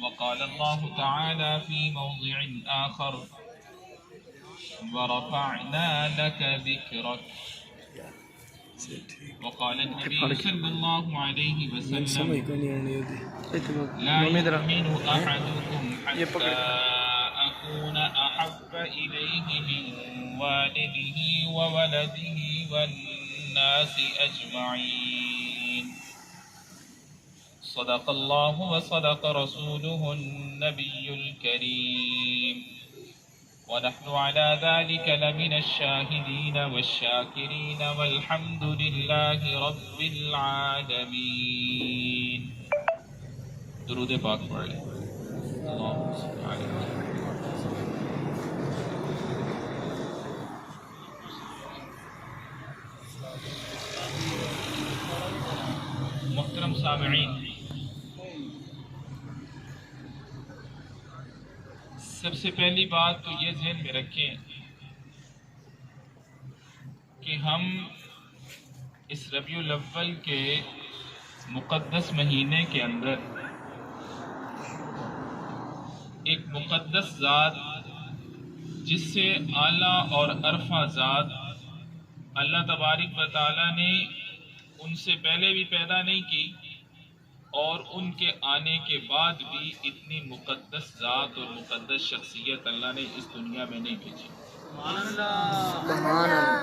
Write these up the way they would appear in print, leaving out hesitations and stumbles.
وقال الله تعالى في موضع آخر ورفعنا لك ذكرك وقال النبي صلى الله عليه وسلم لا يؤمن أحدكم حتى أكون أحب إليه من والده وولده والناس أجمعين صدق الله وصدق رسوله النبي الكريم ونحن على ذلك لمن الشاهدين والشاكرين والحمد لله رب العالمين. درود پاک پڑھ لیں. اللهم صل على محترم سامعین، سب سے پہلی بات تو یہ ذہن میں رکھیں کہ ہم اس ربیع الاول کے مقدس مہینے کے اندر ایک مقدس ذات جس سے اعلیٰ اور عرفہ ذات اللہ تبارک و تعالیٰ نے ان سے پہلے بھی پیدا نہیں کی اور ان کے آنے کے بعد بھی اتنی مقدس ذات اور مقدس شخصیت اللہ نے اس دنیا میں نہیں بھیجی.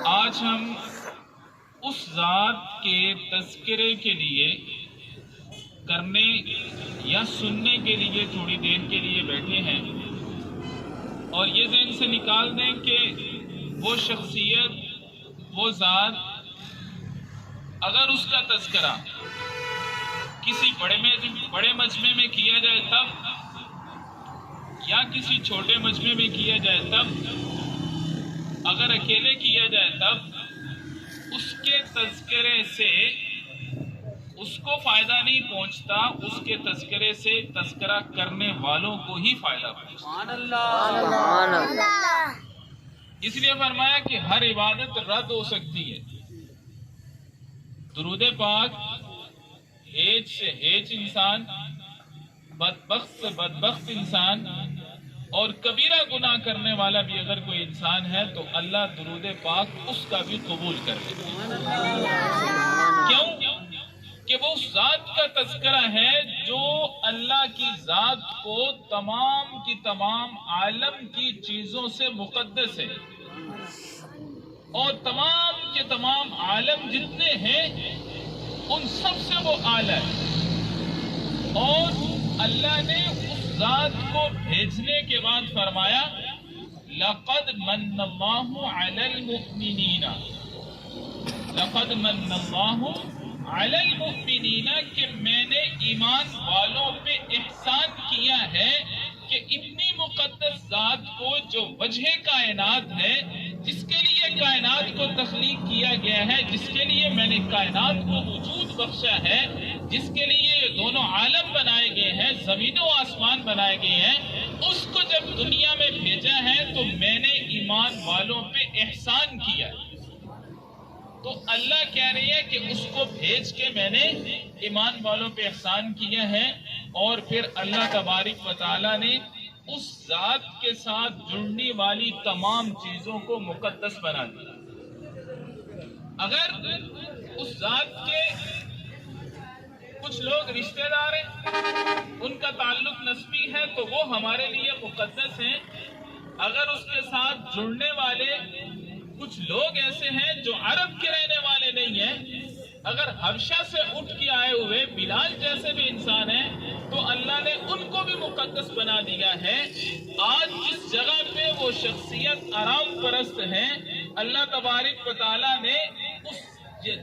آج ہم اس ذات کے تذکرے کے لیے کرنے یا سننے کے لیے تھوڑی دیر کے لیے بیٹھے ہیں اور یہ ذہن سے نکال دیں کہ وہ شخصیت، وہ ذات، اگر اس کا تذکرہ کسی بڑے مجمع میں کیا جائے تب یا کسی چھوٹے مجمع میں کیا جائے تب، اگر اکیلے کیا جائے تب، اس کے تذکرے سے اس کو فائدہ نہیں پہنچتا، اس کے تذکرے سے تذکرہ کرنے والوں کو ہی فائدہ پہنچتا. اس لیے فرمایا کہ ہر عبادت رد ہو سکتی ہے. درود پاک ہیج سے ہیج انسان، بدبخت سے بدبخت انسان اور کبیرہ گناہ کرنے والا بھی اگر کوئی انسان ہے تو اللہ درود پاک اس کا بھی قبول کر لیتا ہے. کیوں؟ کہ وہ اس ذات کا تذکرہ ہے جو اللہ کی ذات کو تمام کی تمام عالم کی چیزوں سے مقدس ہے اور تمام کے تمام عالم جتنے ہیں ان سب سے وہ اعلیٰ ہے. اور اللہ نے اس ذات کو بھیجنے کے بعد فرمایا لَقَدْ مَنَّ اللَّهُ عَلَى الْمُؤْمِنِينَ، لَقَدْ مَنَّ اللَّهُ عَلَى الْمُؤْمِنِينَ، کہ میں نے ایمان والوں پہ احسان کیا ہے کہ اتنی مقدس ذات کو جو وجہ کائنات ہے، جس کے لیے کائنات کو تخلیق کیا گیا ہے، جس کے لیے میں نے کائنات کو وجود بخشا ہے، جس کے لیے یہ دونوں عالم بنائے گئے ہیں، زمین و آسمان بنائے گئے ہیں، اس کو جب دنیا میں بھیجا ہے تو میں نے ایمان والوں پہ احسان کیا. تو اللہ کہہ رہی ہے کہ اس کو بھیج کے میں نے ایمان والوں پہ احسان کیا ہے. اور پھر اللہ تبارک و تعالیٰ نے اس ذات کے ساتھ جڑنے والی تمام چیزوں کو مقدس بنا دیا. اگر اس ذات کے کچھ لوگ رشتہ دار ہیں، ان کا تعلق نسبی ہے تو وہ ہمارے لیے مقدس ہیں. اگر اس کے ساتھ جڑنے والے کچھ لوگ ایسے ہیں جو عرب کے رہنے والے نہیں ہیں، اگر حبشہ سے اٹھ کے آئے ہوئے بلال جیسے بھی انسان ہیں تو اللہ نے ان کو بھی مقدس بنا دیا ہے. آج جس جگہ پہ وہ شخصیت آرام پرست ہیں، اللہ تبارک و تعالیٰ نے اس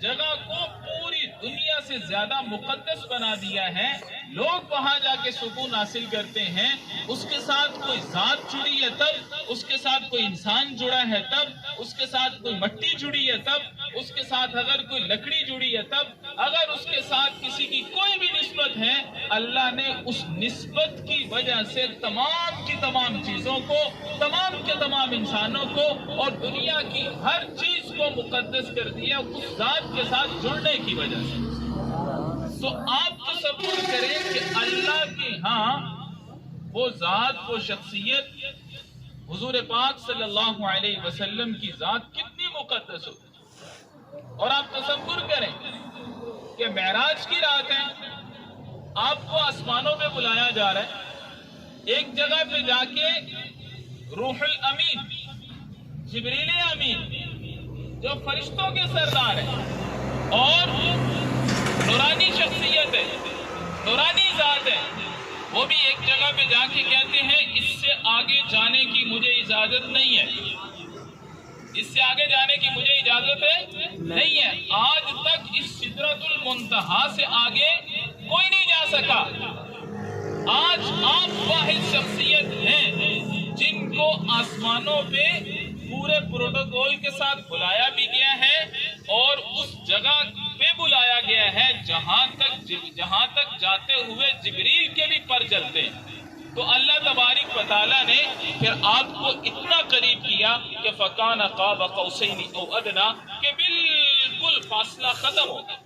جگہ کو پوری دنیا سے زیادہ مقدس بنا دیا ہے. لوگ وہاں جا کے سکون حاصل کرتے ہیں. اس کے ساتھ کوئی ذات جڑی ہے تب، اس کے ساتھ کوئی انسان جڑا ہے تب، اس کے ساتھ کوئی مٹی جڑی ہے تب، اس کے ساتھ اگر کوئی لکڑی جڑی ہے تب، اگر اس کے ساتھ کسی کی کوئی بھی نسبت ہے، اللہ نے اس نسبت کی وجہ سے تمام کی تمام چیزوں کو، تمام کے تمام انسانوں کو اور دنیا کی ہر چیز کو مقدس کر دیا اس ذات کے ساتھ جڑنے کی وجہ سے. تو آپ تصور کریں کہ اللہ کے ہاں وہ ذات، وہ شخصیت حضور پاک صلی اللہ علیہ وسلم کی ذات کتنی مقدس ہو. اور آپ تصور کریں کہ معراج کی رات ہے، آپ کو آسمانوں میں بلایا جا رہا ہے، ایک جگہ پہ جا کے روح الامین جبریل امین جو فرشتوں کے سردار ہیں اور نورانی شخصیت ہے، نورانی ذات ہے، وہ بھی ایک جگہ پہ جا کے کہتے ہیں اس سے آگے جانے کی مجھے اجازت نہیں ہے، اس سے آگے جانے کی مجھے اجازت نہیں ہے. آج تک اس سدرۃ المنتہا سے آگے کوئی نہیں جا سکا. آج آپ واحد شخصیت ہیں جن کو آسمانوں پہ پورے پروٹوکول کے ساتھ بلایا بھی گیا ہے اور اس جگہ پہ بلایا گیا ہے جہاں تک جاتے ہوئے جبریل کے بھی پر جلتے ہیں. تو اللہ تبارک و تعالیٰ نے پھر آپ کو اتنا قریب کیا کہ فَكَانَ قَابَ قَوْسَيْنِ أَوْ أَدْنَىٰ کہ بالکل فاصلہ ختم ہو گیا.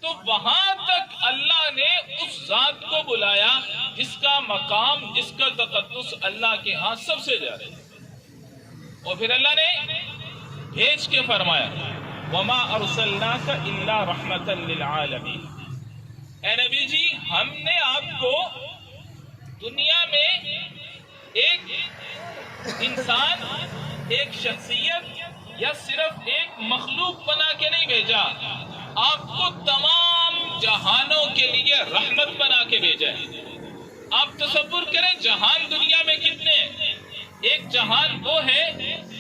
تو وہاں تک اللہ نے اس ذات کو بلایا جس کا مقام، جس کا تقدس اللہ کے ہاں سب سے زیادہ ہے. اور پھر اللہ نے بھیج کے فرمایا وَمَا أَرْسَلْنَاكَ إِلَّا رَحْمَةً لِلْعَالَمِينَ، اے نبی جی ہم نے آپ کو دنیا میں ایک انسان، ایک شخصیت یا صرف ایک مخلوق بنا کے نہیں بھیجا، آپ کو تمام جہانوں کے لیے رحمت بنا کے بھیجا ہے. آپ تصور کریں جہان دنیا میں کتنے ہیں. ایک جہان وہ ہے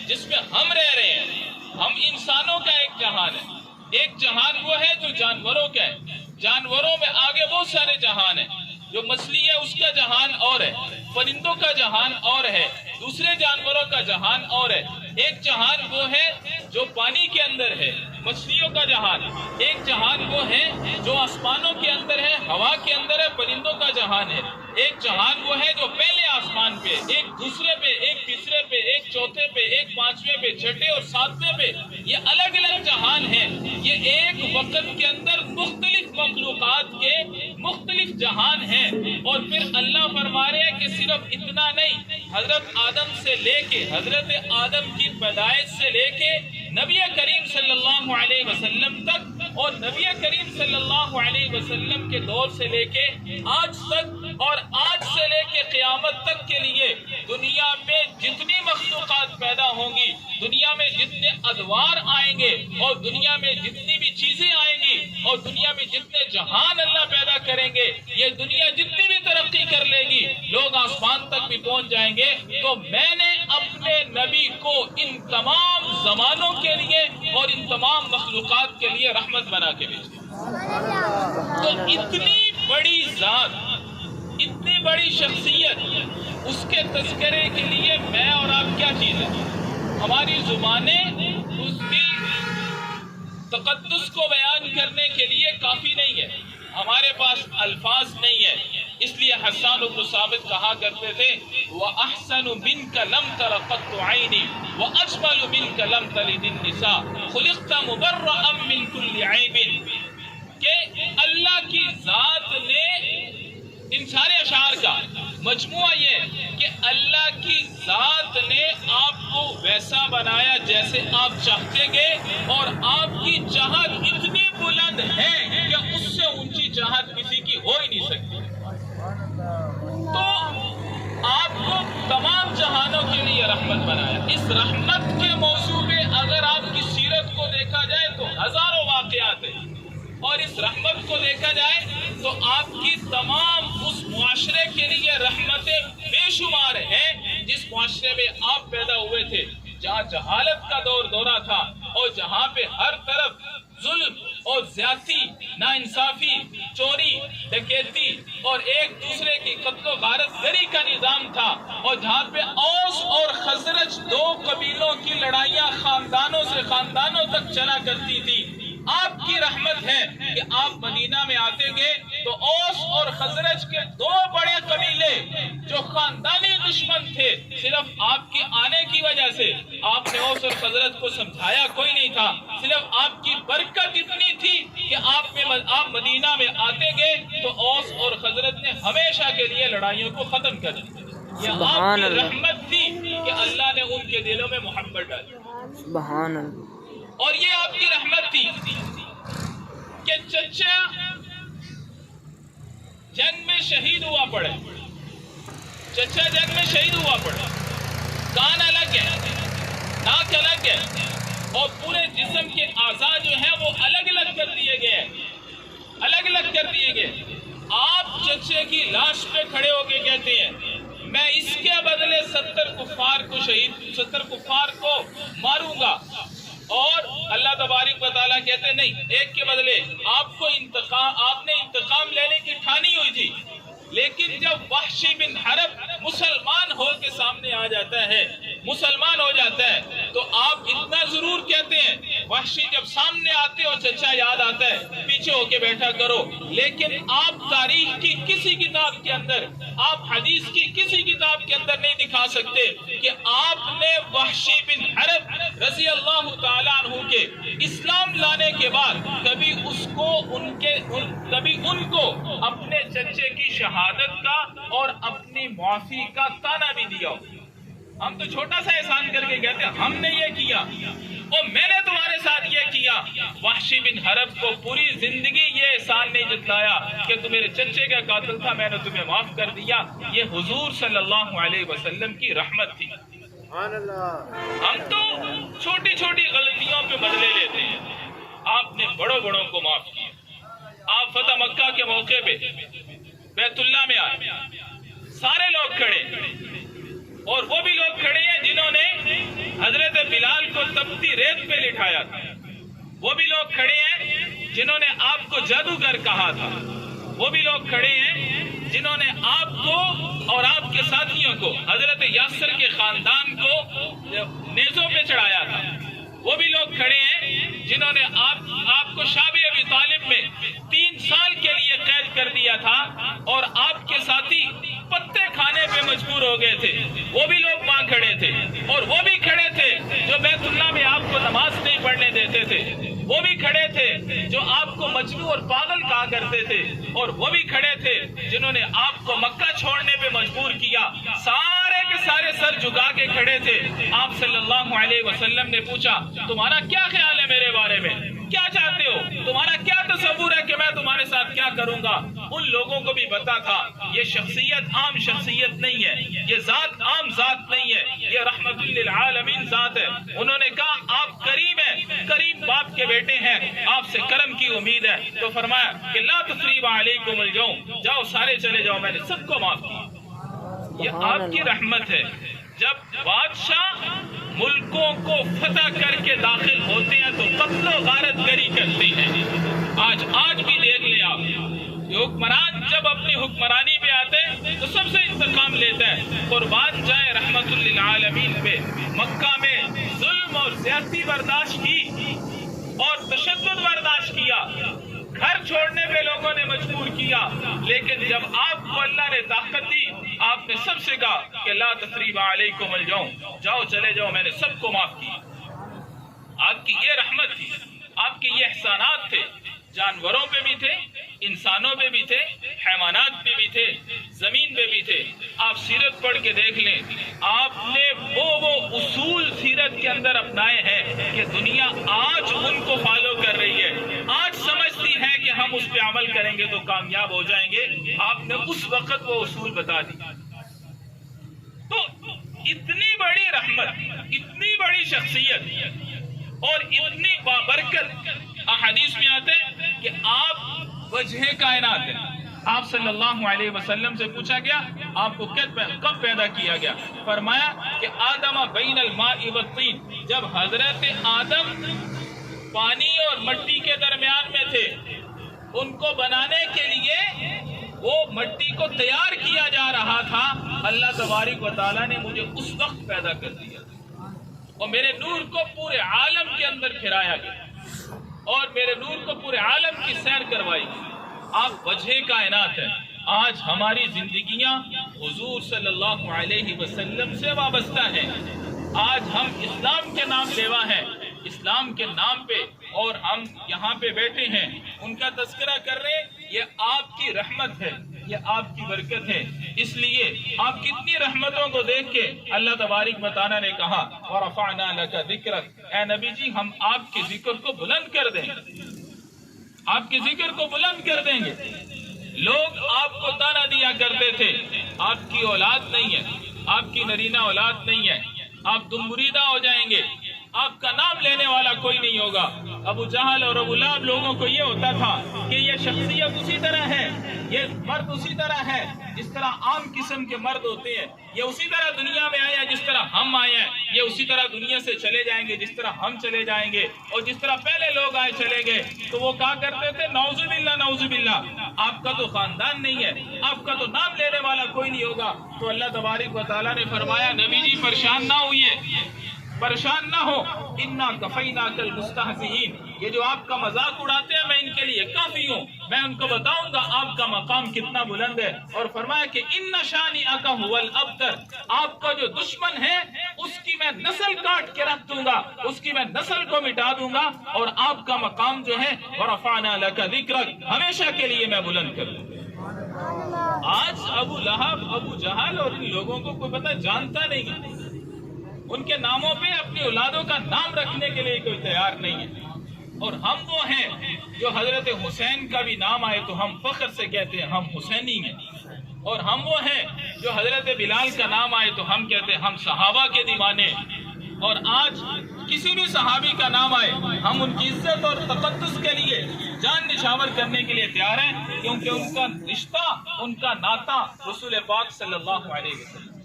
جس میں ہم رہ رہے ہیں، ہم انسانوں کا ایک جہان ہے. ایک جہان وہ ہے جو جانوروں کا ہے، جانوروں میں آگے بہت سارے جہان ہیں. جو مچھلی ہے اس کا جہان اور ہے، پرندوں کا جہان اور ہے، دوسرے جانوروں کا جہان اور ہے. ایک جہان وہ ہے جو پانی کے اندر ہے، مچھلیوں کا جہان. ایک جہان وہ ہے جو آسمانوں کے اندر ہے، ہوا کے اندر ہے، پرندوں کا جہان ہے. ایک جہان وہ ہے جو پہلے آسمان پہ، ایک دوسرے پہ، ایک تیسرے پہ، ایک چوتھے پہ، ایک پانچویں پہ، چھٹے اور ساتویں پہ. یہ الگ الگ جہان ہیں. یہ ایک وقت کے اندر مختلف مخلوقات کے مختلف جہان ہیں. اور پھر اللہ فرما رہے ہیں کہ صرف اتنا نہیں، حضرت آدم سے لے کے، حضرت آدم کی پیدائش سے لے کے نبی کریم صلی اللہ علیہ وسلم تک، اور نبی کریم صلی اللہ علیہ وسلم کے دور سے لے کے آج تک، اور آج سے لے کے قیامت تک کے لیے دنیا میں جتنی مخلوقات پیدا ہوں گی، دنیا میں جتنے ادوار آئیں گے، اور دنیا میں جتنی بھی چیزیں آئیں گی، اور دنیا میں جتنے جہان اللہ پیدا کریں گے، یہ دنیا جتنی بھی ترقی کر لے گی، لوگ آسمان تک بھی پہنچ جائیں گے، تو میں نے اپنے نبی کو ان تمام زمانوں کے لیے اور ان تمام مخلوقات کے لیے رحمت بنا کے بھیجا. تو اتنی بڑی ذات، اتنی بڑی شخصیت، اس کے تذکرے کے لیے میں اور آپ کیا چیز ہے؟ ہماری زبانیں اس کی تقدس کو بیان کرنے کے لیے کافی نہیں ہے، ہمارے پاس الفاظ نہیں ہے. اس لیے حسان بن ثابت کہا کرتے تھے وَأَحْسَنُ مِنْكَ لَمْ تَرَ قَطُّ عَيْنِي وَأَجْمَلُ مِنْكَ لَمْ تَلِدِ النِّسَاءُ خُلِقْتَ مُبَرَّأً مِنْ كُلِّ عَيْبٍ. کہ اللہ کی ذات نے، ان سارے اشعار کا مجموعہ یہ کہ اللہ کی ذات نے آپ کو ویسا بنایا جیسے آپ چاہتے گے، اور آپ کی چاہت اتنی بلند ہے کہ اس سے اونچی چاہت کسی کی ہو ہی نہیں سکتی. تو آپ کو تمام جہانوں کے لیے رحمت بنایا. اس رحمت کے موضوع میں اگر آپ کی سیرت کو دیکھا جائے تو ہزاروں واقعات ہیں، اور اس رحمت کو دیکھا جائے تو آپ کی تمام اس معاشرے کے لیے رحمتیں بے شمار ہیں جس معاشرے میں آپ پیدا ہوئے تھے، جہاں جہالت کا دورہ تھا، اور جہاں پہ ہر طرف ظلم اور زیادتی، ناانصافی، چوری، ڈکیتی اور ایک دوسرے کی قتل و غارت گری کا نظام تھا، اور جہاں پہ اوس اور خزرج دو قبیلوں کی لڑائیاں خاندانوں سے خاندانوں تک چلا کرتی تھی. آپ کی رحمت ہے کہ آپ مدینہ میں آتے گے تو اوس اور خزرج کے دو بڑے قبیلے جو خاندانی دشمن تھے، صرف آپ کے آنے کی وجہ سے، آپ نے اوس اور خزرج کو سمجھایا کوئی نہیں تھا، صرف آپ کی برکت اتنی تھی کہ آپ مدینہ میں آتے گئے تو اوس اور خزرج نے ہمیشہ کے لیے لڑائیوں کو ختم کر دی۔ یہ آپ کی رحمت تھی کہ اللہ نے ان کے دلوں میں محبت ڈالی۔ سبحان اللہ۔ اور یہ آپ کی رحمت تھی کہ چچا جنگ میں شہید ہوا پڑے، چچا جنگ میں شہید ہوا پڑے، کان الگ ہے، ناک الگ ہے، اور پورے جسم کے اعضاء جو ہیں وہ الگ الگ کر دیے گئے، الگ الگ کر دیے گئے۔ آپ چچے کی لاش پہ کھڑے ہو کے کہتے ہیں میں اس کے بدلے 70 کفار کو ماروں گا، اور اللہ تبارک و تعالیٰ کہتے نہیں، ایک کے بدلے آپ نے انتقام لینے کی ٹھانی ہوئی تھی، لیکن جب وحشی بن حرب مسلمان ہو کے سامنے آ جاتا ہے، مسلمان ہو جاتا ہے، تو آپ اتنا ضرور کہتے ہیں وحشی جب سامنے آتے ہو چچا یاد آتا ہے، پیچھے ہو کے بیٹھا کرو، لیکن آپ تاریخ کی کسی کتاب کے اندر، آپ حدیث کی کسی کتاب کے اندر نہیں دکھا سکتے کہ آپ نے وحشی بن حرب رضی اللہ تعالیٰ عنہ کے اسلام لانے کے بعد کبھی ان کو اپنے چچے کی شہادت کا اور اپنی معافی کا تانا بھی دیا ہو۔ ہم تو چھوٹا سا احسان کر کے کہتے ہیں ہم نے یہ کیا اور میں نے تمہارے ساتھ یہ کیا۔ وحشی بن حرب کو پوری زندگی یہ احسان نہیں جتلایا کہ تم میرے چچے کا قاتل تھا، میں نے تمہیں معاف کر دیا۔ یہ حضور صلی اللہ علیہ وسلم کی رحمت تھی۔ ہم تو چھوٹی چھوٹی غلطیوں پہ بدلے لیتے ہیں، آپ نے بڑوں بڑوں کو معاف کیا۔ آپ فتح مکہ کے موقع پہ بیت اللہ میں آئے، سارے لوگ کھڑے، اور وہ بھی لوگ کھڑے ہیں جنہوں نے حضرت بلال کو تپتی ریت پہ لٹھایا تھا، وہ بھی لوگ کھڑے ہیں جنہوں نے آپ کو جادوگر کہا تھا، وہ بھی لوگ کھڑے ہیں جنہوں نے آپ کو اور آپ کے ساتھیوں کو، حضرت یاسر کے خاندان کو نیزوں پہ چڑھایا تھا، وہ بھی لوگ کھڑے ہیں جنہوں نے آپ کو شاب ابی طالب میں 3 سال کے لیے قید کر دیا تھا، اور آپ کے ساتھی پتے کھانے پہ مجبور ہو گئے تھے، وہ بھی لوگ وہاں کھڑے تھے، اور وہ بھی کھڑے تھے جو بیت اللہ میں آپ کو نماز نہیں پڑھنے دیتے تھے، وہ بھی کھڑے تھے جو آپ کو مجنون اور پاگل کہا کرتے تھے، اور وہ بھی کھڑے تھے جنہوں نے آپ کو مکہ چھوڑنے پہ مجبور کیا۔ سارے کے سارے سر جھکا کے کھڑے تھے۔ آپ صلی اللہ علیہ وسلم نے پوچھا تمہارا کیا خیال ہے میرے بارے میں، کیا چاہتے ہو، تمہارا کیا تصور ہے کہ میں تمہارے ساتھ کیا کروں گا؟ ان لوگوں کو بھی پتا تھا یہ شخصیت عام شخصیت نہیں ہے، یہ ذات عام ذات نہیں ہے، یہ رحمت للعالمین ذات ہے۔ انہوں نے کہا آپ کریم ہیں، کریم باپ کے بیٹے ہیں، آپ سے کرم کی امید ہے، تو فرمایا کہ لا تثریب علیکم اليوم، جاؤ سارے چلے جاؤ، میں نے سب کو معاف کیا۔ یہ آپ کی رحمت ہے۔ جب بادشاہ ملکوں کو فتح کر کے داخل ہوتے ہیں تو قتل و غارت گری کرتے ہیں۔ آج بھی دیکھ لیں آپ، حکمران جب اپنی حکمرانی پہ آتے ہیں تو سب سے انتقام لیتا ہے۔ قربان جائے رحمت للعالمین پہ، مکہ میں ظلم اور زیادتی برداشت کی اور تشدد برداشت کیا، گھر چھوڑنے پہ لوگوں نے مجبور کیا، لیکن جب آپ کو اللہ نے طاقت دی آپ نے سب سے کہا کہ لا تثریب علیکم اليوم، جاؤ چلے جاؤ، میں نے سب کو معاف کیا۔ آپ کی یہ رحمت تھی، آپ کے یہ احسانات تھے، جانوروں پہ بھی تھے، انسانوں پہ بھی تھے، حیوانات پہ بھی تھے، زمین پہ بھی تھے۔ آپ سیرت پڑھ کے دیکھ لیں، آپ نے وہ اصول سیرت کے اندر اپنائے ہیں کہ دنیا آج ان کو فالو کر رہی ہے، آج سمجھتی ہے کہ ہم اس پہ عمل کریں گے تو کامیاب ہو جائیں گے۔ آپ نے اس وقت وہ اصول بتا دی۔ تو اتنی بڑی رحمت، اتنی بڑی شخصیت اور اتنی بابرکت احادیث میں آتے ہیں کہ آپ وجہ کائنات ہیں۔ آپ صلی اللہ علیہ وسلم سے پوچھا گیا آپ کو کب پیدا کیا گیا؟ فرمایا کہ آدم بین الماء والطین، جب حضرت آدم پانی اور مٹی کے درمیان میں تھے، ان کو بنانے کے لیے وہ مٹی کو تیار کیا جا رہا تھا، اللہ تبارک و تعالیٰ نے مجھے اس وقت پیدا کر دیا اور میرے نور کو پورے عالم کے اندر پھیرایا گیا اور میرے نور کو پورے عالم کی سیر کروائی گئی۔ آپ وجہ کائنات ہیں۔ آج ہماری زندگیاں حضور صلی اللہ علیہ وسلم سے وابستہ ہیں۔ آج ہم اسلام کے نام لیوا ہیں، اسلام کے نام پہ، اور ہم یہاں پہ بیٹھے ہیں ان کا تذکرہ کر رہے ہیں یہ آپ کی رحمت ہے، یہ آپ کی برکت ہے۔ اس لیے آپ کتنی رحمتوں کو دیکھ کے اللہ تبارک و تعالیٰ نے کہا وَرَفَعْنَا لَكَ ذِكْرَكَ، اے نبی جی ہم آپ کے ذکر کو بلند کر دیں گے، آپ کے ذکر کو بلند کر دیں گے۔ لوگ آپ کو طعنہ دیا کرتے تھے آپ کی اولاد نہیں ہے، آپ کی نرینہ اولاد نہیں ہے، آپ دم بریدہ ہو جائیں گے، آپ کا نام لینے والا کوئی نہیں ہوگا۔ ابو جہل اور ابو لہب لوگوں کو یہ ہوتا تھا کہ یہ شخصیت اسی طرح ہے، یہ مرد اسی طرح ہے جس طرح عام قسم کے مرد ہوتے ہیں، یہ اسی طرح دنیا میں آیا جس طرح ہم آئے ہیں، یہ اسی طرح دنیا سے چلے جائیں گے جس طرح ہم چلے جائیں گے، اور جس طرح پہلے لوگ آئے چلے گئے۔ تو وہ کہا کرتے تھے نعوذ باللہ نعوذ باللہ، آپ کا تو خاندان نہیں ہے، آپ کا تو نام لینے والا کوئی نہیں ہوگا۔ تو اللہ تبارک و تعالیٰ نے فرمایا نبی جی پریشان نہ ہوئیے، پریشان نہ ہو، انا کفیناک المستہزئین، یہ جو آپ کا مذاق اڑاتے ہیں میں ان کے لیے کافی ہوں، میں ان کو بتاؤں گا آپ کا مقام کتنا بلند ہے۔ اور فرمایا کہ ان شانئک ھو الابتر، آپ کا جو دشمن ہے اس کی میں نسل کاٹ کے رکھ دوں گا، اس کی میں نسل کو مٹا دوں گا، اور آپ کا مقام جو ہے ورفعنا لک ذکرک، ہمیشہ کے لیے میں بلند کر دوں گا۔ آج ابو لہب، ابو جہل اور ان لوگوں کو کوئی پتہ جانتا نہیں ہے، ان کے ناموں پہ اپنی اولادوں کا نام رکھنے کے لیے کوئی تیار نہیں ہے۔ اور ہم وہ ہیں جو حضرت حسین کا بھی نام آئے تو ہم فخر سے کہتے ہیں ہم حسینی ہیں، اور ہم وہ ہیں جو حضرت بلال کا نام آئے تو ہم کہتے ہیں ہم صحابہ کے دیوانے۔ اور آج کسی بھی صحابی کا نام آئے ہم ان کی عزت اور تقدس کے لیے جان نچھاور کرنے کے لیے تیار ہیں، کیونکہ ان کا رشتہ، ان کا ناطہ رسول پاک صلی اللہ علیہ وسلم۔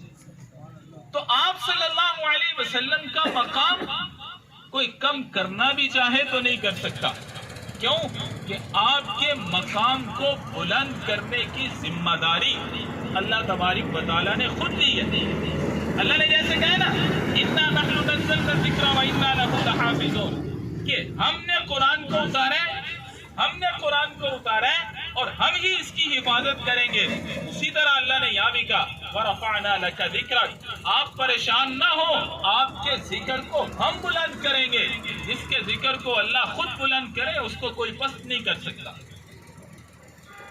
تو آپ صلی اللہ علیہ وسلم کا مقام کوئی کم کرنا بھی چاہے تو نہیں کر سکتا، کیوں کہ آپ کے مقام کو بلند کرنے کی ذمہ داری اللہ تبارک و تعالیٰ نے خود لی ہے۔ اللہ نے جیسے کہا نا اِنَّا نَحْنُ نَزَّلْنَا الذِّكْرَ وَإِنَّا لَهُ لَحَافِظُونَ، کہ ہم نے قرآن کو اتارا ہے، ہم نے قرآن کو اتارا ہے اور ہم ہی اس کی حفاظت کریں گے۔ اسی طرح اللہ نے یہاں بھی کہا وَرَفَعْنَا لَكَ ذِكْرَكَ، آپ پریشان نہ ہو، آپ کے ذکر کو ہم بلند کریں گے۔ جس کے ذکر کو اللہ خود بلند کرے اس کو کوئی پست نہیں کر سکتا،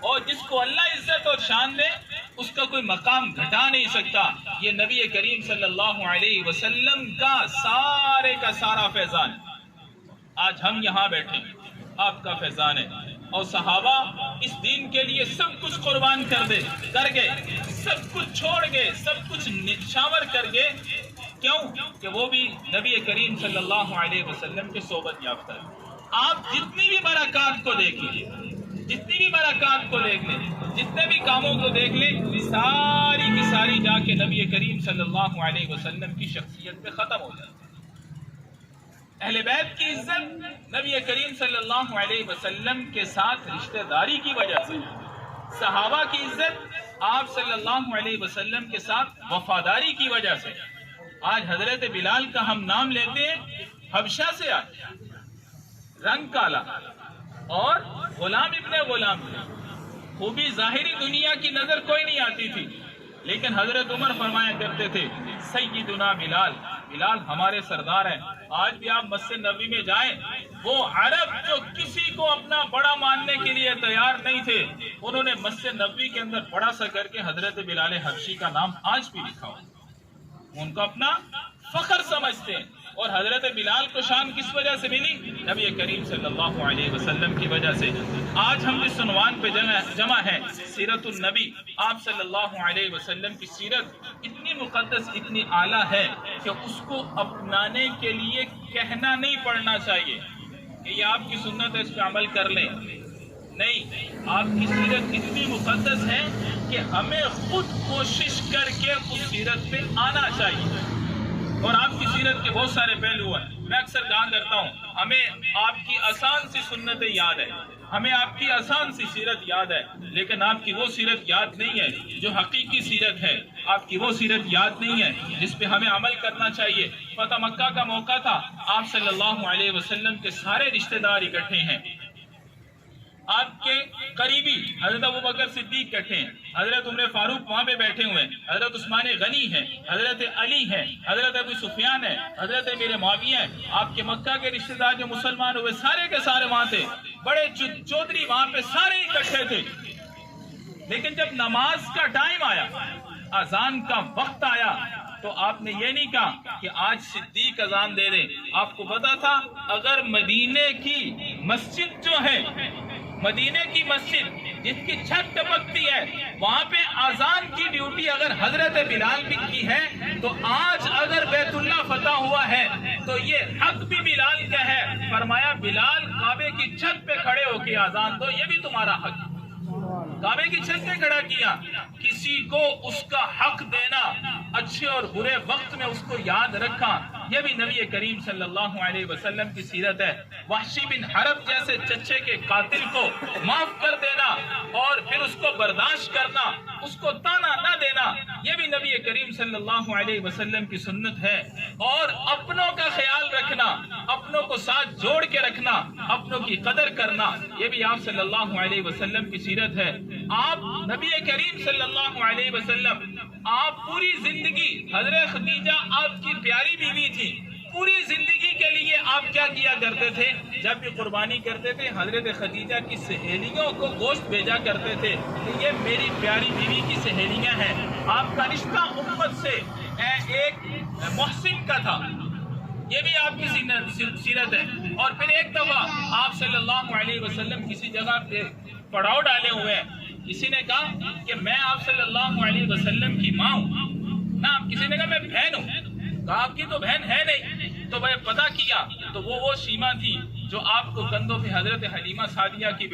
اور جس کو اللہ عزت اور شان دے اس کا کوئی مقام گھٹا نہیں سکتا۔ یہ نبی کریم صلی اللہ علیہ وسلم کا سارا فیضان ہے۔ آج ہم یہاں بیٹھے ہیں آپ کا فیضان ہے، اور صحابہ اس دین کے لیے سب کچھ قربان کر گئے، سب کچھ چھوڑ گئے، سب کچھ نچھاور کر گئے، کیوں کہ وہ بھی نبی کریم صلی اللہ علیہ وسلم کے صحبت یافتہ ہے۔ آپ جتنی بھی برکات کو دیکھ لیجیے، جتنی بھی برکات کو دیکھ لیں، جتنے بھی کاموں کو دیکھ لیں، ساری کی ساری جا کے نبی کریم صلی اللہ علیہ وسلم کی شخصیت پہ ختم ہو جاتی ہے۔ اہل بیت کی عزت نبی کریم صلی اللہ علیہ وسلم کے ساتھ رشتہ داری کی وجہ سے، صحابہ کی عزت آپ صلی اللہ علیہ وسلم کے ساتھ وفاداری کی وجہ سے۔ آج حضرت بلال کا ہم نام لیتے ہیں، حبشہ سے آئے، رنگ کالا اور غلام ابن غلام تھے، خوبی ظاہری دنیا کی نظر کوئی نہیں آتی تھی، لیکن حضرت عمر فرمایا کرتے تھے سیدنا بلال، بلال ہمارے سردار ہیں۔ آج بھی آپ مسجد نبوی میں جائیں، وہ عرب جو کسی کو اپنا بڑا ماننے کے لیے تیار نہیں تھے، انہوں نے مسجد نبوی کے اندر بڑا سا کر کے حضرت بلال حبشی کا نام آج بھی لکھا ہوا، ان کو اپنا فخر سمجھتے ہیں۔ اور حضرت بلال کو شان کس وجہ سے ملی؟ نبی کریم صلی اللہ علیہ وسلم کی وجہ سے۔ آج ہم جس عنوان پہ جمع ہیں سیرت النبی، آپ صلی اللہ علیہ وسلم کی سیرت اتنی مقدس، اتنی اعلیٰ ہے کہ اس کو اپنانے کے لیے کہنا نہیں پڑنا چاہیے کہ یہ آپ کی سنت ہے اس پہ عمل کر لیں، نہیں، آپ کی سیرت اتنی مقدس ہے کہ ہمیں خود کوشش کر کے اس سیرت پہ آنا چاہیے۔ اور آپ کی سیرت کے بہت سارے پہلو ہیں، میں اکثر کہا کرتا ہوں ہمیں آپ کی آسان سی سنتیں یاد ہے، ہمیں آپ کی آسان سی سیرت یاد ہے، لیکن آپ کی وہ سیرت یاد نہیں ہے جو حقیقی سیرت ہے، آپ کی وہ سیرت یاد نہیں ہے جس پہ ہمیں عمل کرنا چاہیے۔ فتح مکہ کا موقع تھا، آپ صلی اللہ علیہ وسلم کے سارے رشتہ دار اکٹھے ہیں، آپ کے قریبی حضرت ابوبکر صدیق بیٹھے ہیں، حضرت عمر فاروق وہاں پہ بیٹھے ہوئے ہیں، حضرت عثمان غنی ہے، حضرت علی ہے، حضرت ابو سفیان ہے، حضرت امیر معاویہ ہے، آپ کے مکہ کے رشتہ دار جو مسلمان ہوئے سارے کے سارے وہاں تھے، بڑے چودھری وہاں پہ سارے اکٹھے تھے۔ لیکن جب نماز کا ٹائم آیا، اذان کا وقت آیا، تو آپ نے یہ نہیں کہا کہ آج صدیق اذان دے دیں۔ آپ کو پتا تھا اگر مدینے کی مسجد جو ہے، مدینے کی مسجد جس کی چھت ٹپکتی ہے، وہاں پہ اذان کی ڈیوٹی اگر حضرت بلال کی ہے، تو آج اگر بیت اللہ فتح ہوا ہے تو یہ حق بھی بلال کا ہے۔ فرمایا بلال کعبے کی چھت پہ کھڑے ہو کے اذان دو، یہ بھی تمہارا حق ہے۔ کعبے کی چھت پہ کھڑا کیا۔ کسی کو اس کا حق دینا، اچھے اور برے وقت میں اس کو یاد رکھا، یہ بھی نبی کریم صلی اللہ علیہ وسلم کی سیرت ہے۔ وحشی بن حرب جیسے چچے کے قاتل کو معاف کر دینا اور پھر اس کو برداشت کرنا، اس کو تانا نہ دینا، یہ بھی نبی کریم صلی اللہ علیہ وسلم کی سنت ہے۔ اور اپنوں کا خیال رکھنا، اپنوں کو ساتھ جوڑ کے رکھنا، اپنوں کی قدر کرنا، یہ بھی آپ صلی اللہ علیہ وسلم کی سیرت ہے۔ آپ نبی کریم صلی اللہ علیہ وسلم، آپ پوری زندگی، حضرت خدیجہ آپ کی پیاری بیوی تھی، پوری زندگی کے لیے آپ کیا کیا کرتے تھے؟ جب بھی قربانی کرتے تھے حضرت خدیجہ کی سہیلیوں کو گوشت بھیجا کرتے تھے کہ یہ میری پیاری بیوی کی سہیلیاں ہیں۔ آپ کا رشتہ امت سے ایک محسن کا تھا، یہ بھی آپ کی سیرت ہے۔ اور پھر ایک دفعہ آپ صلی اللہ علیہ وسلم کسی جگہ پہ پڑاؤ ڈالے ہوئے ہیں، کسی نے کہا کہ میں آپ صلی اللہ علیہ وسلم کی ماں ہوں نہ، کسی نے کہا میں بہن ہوں، کہا آپ کی تو بہن ہے نہیں۔ تو میں پتہ کیا تو وہ شیما تھی جو آپ کو کندھوں پہ حضرت حلیمہ سعدیہ کی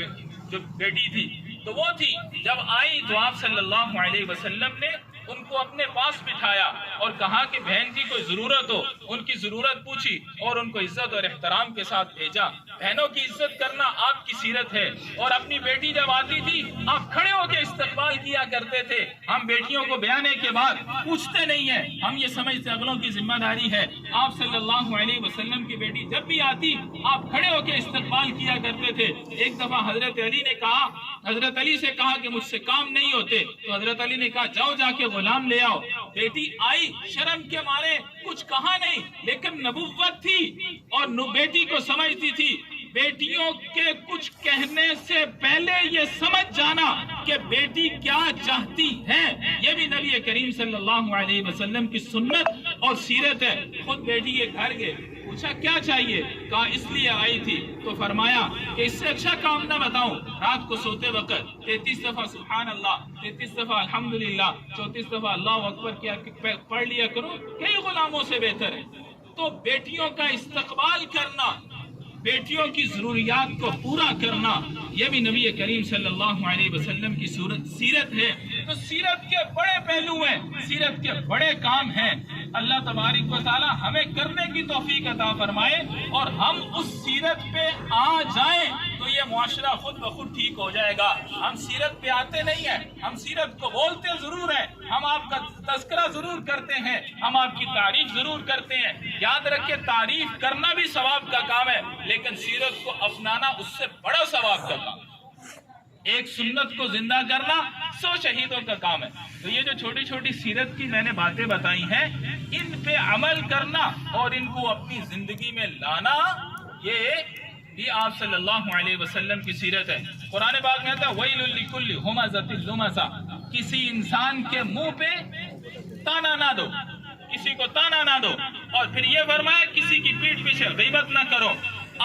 جو بیٹی تھی، تو وہ تھی۔ جب آئی تو آپ صلی اللہ علیہ وسلم نے ان کو اپنے پاس بٹھایا اور کہا کہ بہن جی کوئی ضرورت ہو، ان کی ضرورت پوچھی اور ان کو عزت اور احترام کے ساتھ بھیجا۔ بہنوں کی عزت کرنا آپ کی سیرت ہے۔ اور اپنی بیٹی جب آتی تھی آپ کھڑے ہو کے استقبال کیا کرتے تھے۔ ہم بیٹیوں کو بیانے کے بعد پوچھتے نہیں ہیں، ہم یہ سمجھتے اگلوں کی ذمہ داری ہے۔ آپ صلی اللہ علیہ وسلم کی بیٹی جب بھی آتی آپ کھڑے ہو کے استقبال کیا کرتے تھے۔ ایک دفعہ حضرت علی نے کہا، حضرت علی سے کہا کہ مجھ سے کام نہیں ہوتے، تو حضرت علی نے کہا جاؤ جا کے غلام لے آؤ۔ بیٹی آئی، شرم کے مارے کچھ کہا نہیں، لیکن نبوت تھی اور بیٹی کو سمجھتی تھی۔ بیٹیوں کے کچھ کہنے سے پہلے یہ سمجھ جانا کہ بیٹی کیا چاہتی ہے، یہ بھی نبی کریم صلی اللہ علیہ وسلم کی سنت اور سیرت ہے۔ خود بیٹی کے گھر گئے، پوچھا کیا چاہیے؟ کہا اس لیے آئی تھی۔ تو فرمایا کہ اس سے اچھا کام نہ بتاؤں، رات کو سوتے وقت 33 دفعہ سبحان اللہ، 33 دفعہ الحمدللہ، 34 دفعہ اللہ اکبر کیا پڑھ لیا کرو، کئی غلاموں سے بہتر ہے۔ تو بیٹیوں کا استقبال کرنا، بیٹیوں کی ضروریات کو پورا کرنا، یہ بھی نبی کریم صلی اللہ علیہ وسلم کی سیرت ہے۔ تو سیرت کے بڑے پہلو ہیں، سیرت کے بڑے کام ہیں۔ اللہ تبارک و تعالی ہمیں کرنے کی توفیق عطا فرمائے اور ہم اس سیرت پہ آ جائیں تو یہ معاشرہ خود بخود ٹھیک ہو جائے گا۔ ہم سیرت پہ آتے نہیں ہیں، ہم سیرت کو بولتے ضرور ہیں، ہم آپ کا تذکرہ ضرور کرتے ہیں، ہم آپ کی تعریف ضرور کرتے ہیں۔ یاد رکھیں تعریف کرنا بھی ثواب کا کام ہے، لیکن سیرت کو اپنانا اس سے بڑا ثواب کا کام ہے۔ ایک سنت کو زندہ کرنا 100 شہیدوں کا کام ہے۔ تو یہ جو چھوٹی چھوٹی سیرت کی میں نے باتیں بتائی ہیں، ان پہ عمل کرنا اور ان کو اپنی زندگی میں لانا، یہ بھی آپ صلی اللہ علیہ وسلم کی سیرت ہے۔ قرآن پاک میں کہتا ہے وَيْلٌ لِكُلِّ هُمَزَةٍ لُمَزَةٍ، کسی انسان کے منہ پہ تانا نہ دو، کسی کو تانا نہ دو۔ اور پھر یہ فرمایا کسی کی پیٹھ پیچھے غیبت نہ کرو۔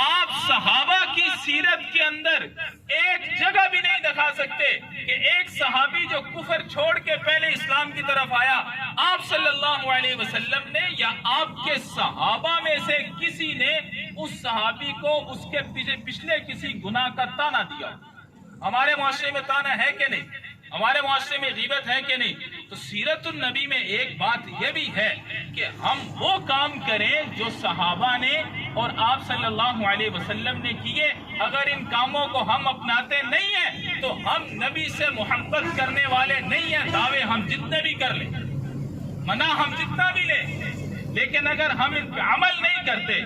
آپ صحابہ کی سیرت کے اندر ایک جگہ بھی نہیں دکھا سکتے کہ ایک صحابی جو کفر چھوڑ کے پہلے اسلام کی طرف آیا، آپ صلی اللہ علیہ وسلم نے یا آپ کے صحابہ میں سے کسی نے اس صحابی کو اس کے پچھلے کسی گناہ کا تانا دیا۔ ہمارے معاشرے میں تانا ہے کہ نہیں؟ ہمارے معاشرے میں غیبت ہے کہ نہیں؟ تو سیرت النبی میں ایک بات یہ بھی ہے کہ ہم وہ کام کریں جو صحابہ نے اور آپ صلی اللہ علیہ وسلم نے کیے۔ اگر ان کاموں کو ہم اپناتے نہیں ہیں تو ہم نبی سے محبت کرنے والے نہیں ہیں۔ دعوے ہم جتنے بھی کر لیں، منع ہم جتنا بھی لیں، لیکن اگر ہم ان پہ عمل نہیں کرتے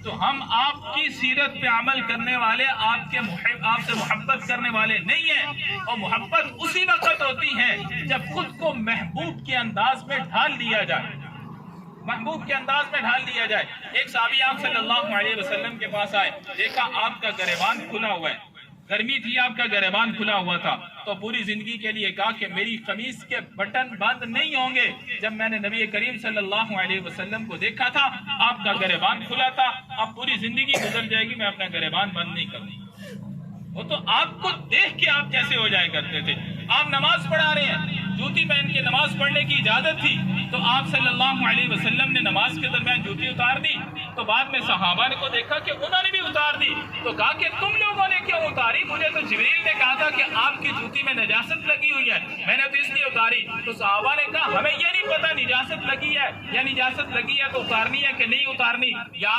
تو ہم آپ کی سیرت پہ عمل کرنے والے آپ سے محبت کرنے والے نہیں ہیں. اور محبت اسی وقت ہوتی ہے جب خود کو محبوب کے انداز میں ڈھال دیا جائے. محبوب کے انداز میں ڈھال دیا جائے. ایک صحابی آپ صلی اللہ علیہ وسلم کے پاس آئے, دیکھا آپ کا گریبان کھلا ہوا ہے, گرمی تھی, آپ کا گریبان کھلا ہوا تھا, تو پوری زندگی کے لیے کہا کہ میری قمیص کے بٹن بند نہیں ہوں گے. جب میں نے نبی کریم صلی اللہ علیہ وسلم کو دیکھا تھا آپ کا گریبان کھلا تھا, اب پوری زندگی گزر جائے گی میں اپنا گریبان بند نہیں کروں. وہ تو آپ کو دیکھ کے آپ کیسے ہو جایا کرتے تھے. آپ نماز پڑھا رہے ہیں, جوتی پہن کے نماز پڑھنے کی اجازت تھی, تو آپ صلی اللہ علیہ وسلم نے نماز کے درمیان جوتی اتار دی. تو بعد میں صحابہ نے کو دیکھا کہ انہوں نے بھی اتار دی, تو کہا کہ تم لوگوں نے کیوں اتاری؟ مجھے تو جبریل نے کہا تھا کہ آپ کی جوتی میں نجاست لگی ہوئی ہے, میں نے تو اس لیے اتاری. تو صحابہ نے کہا ہمیں یہ نہیں پتا نجاست لگی ہے یا نجاست لگی ہے تو اتارنی ہے کہ نہیں اتارنی, یا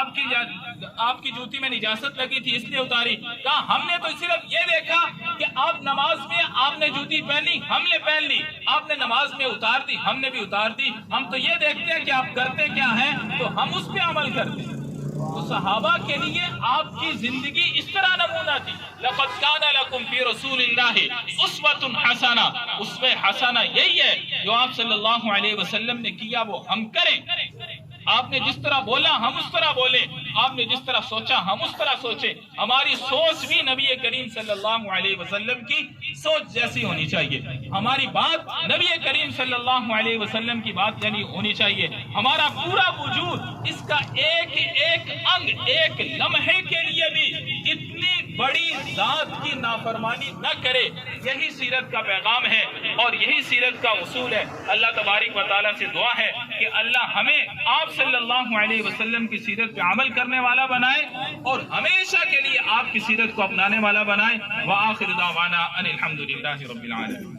آپ کی جوتی میں نجاست لگی تھی اس لیے اتاری. کہا ہم نے تو صرف یہ دیکھا کہ آپ نماز میں آپ نے جوتی پہنی, ہم نے پہن لی, آپ نے نماز میں اتار دی, ہم نے بھی اتار دی. ہم تو یہ دیکھتے ہیں کہ آپ کرتے کیا ہیں تو ہم اس پہ عمل کرتے ہیں. تو صحابہ کے لیے آپ کی زندگی اس طرح نمونہ تھی. لَقَدْ كَانَ لَكُمْ فِي رَسُولِ اللَّهِ أُسْوَةٌ حَسَنَةٌ. اسوہ حسنہ یہی ہے جو آپ صلی اللہ علیہ وسلم نے کیا وہ ہم کریں. آپ نے جس طرح بولا ہم اس طرح بولیں, آپ نے جس طرح سوچا ہم اس طرح سوچیں. ہماری سوچ بھی نبی کریم صلی اللہ علیہ وسلم کی سوچ جیسی ہونی چاہیے. ہماری بات نبی کریم صلی اللہ علیہ وسلم کی بات یعنی ہونی چاہیے. ہمارا پورا وجود اس کا ایک ایک انگ ایک لمحے کے لیے بھی اتنی بڑی ذات کی نافرمانی نہ کرے. یہی سیرت کا پیغام ہے اور یہی سیرت کا اصول ہے. اللہ تبارک و تعالیٰ سے دعا ہے کہ اللہ ہمیں آپ صلی اللہ علیہ وسلم کی سیرت پہ عمل کرنے والا بنائے اور ہمیشہ کے لیے آپ کی سیرت کو اپنانے والا بنائے. وآخر دعوانا ان الحمدللہ رب العالمین.